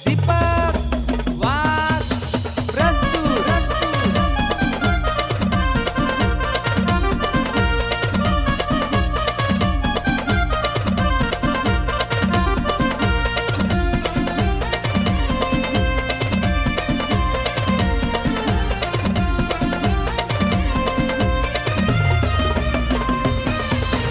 दीपक वाघ प्रस्तुत।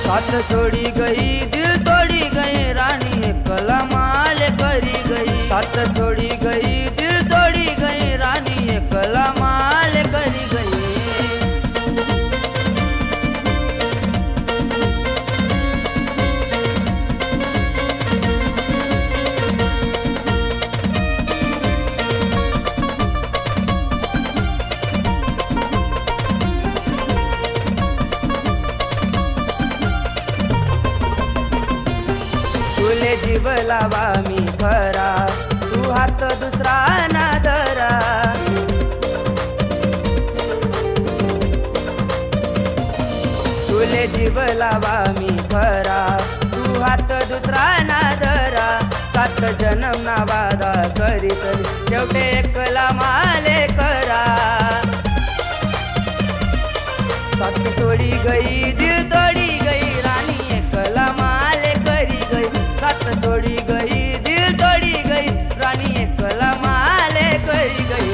साथ छोड़ी गई दिल तोड़ी गई रानी कला माल करी गई। साथ छोड़ी गई दिल तोड़ी गई रानी कला माल करी गई। तुले जीव लावा मी खरा तू हात दुसरा ना धरा। तुले जीव लावा मी खरा तू हात दुसरा ना धरा। सात जन्म ना वादा करी तरी शेवटे एकला माले करा। सात सोडी गई दिल तोडी गई रानी एकला माले करी गई। सात सोडी गई दिल तोडी गई रानी एकला माले करी गई।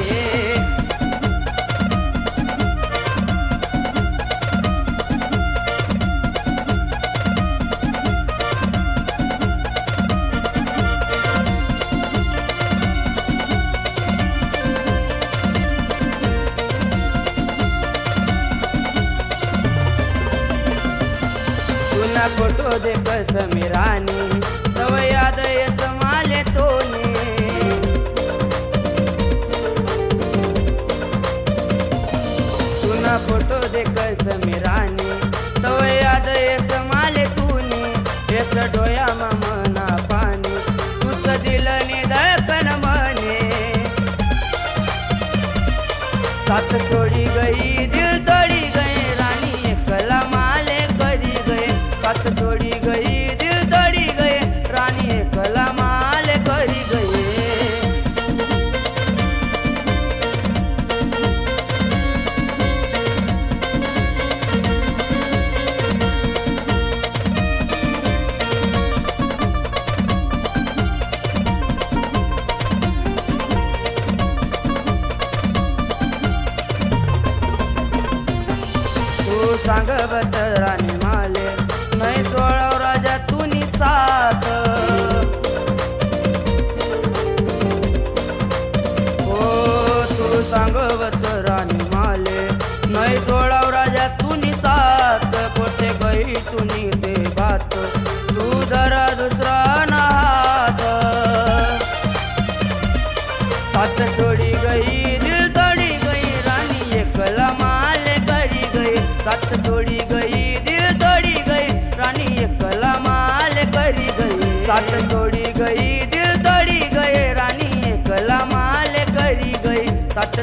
तुना फोटो दे कसमी रानी तव याद येत माले तोने। तुना फोटो दे कसमी रानी तव याद येत माले तूने। येत डोया मना पाणी तुझ दिलनी धडकन मने। सात छोड़ी गई दिल तोड़ी गई रानी एकला माले करी गए। सात छोड़ी गई दिल तोड़ी गए रानी एकला माले करी गए। तू सांगवत राणी माले नाही सोळाव राजा तुनी साथ। हो तू सांगवत राणी माले नाही सोळाव राजा तुनी साथ। कोठे गई तुनी दे बात तू जरा दुसरा ना हात। सात छोड़ी गई दिल तोड़ी गई रानी एकला माले करी गई। सात छोड़ी गई दिल तोड़ी गई रानी एकला माले करी गई। सात छोड़ी गई दिल तोड़ी गई रानी एकला माले करी गई। सात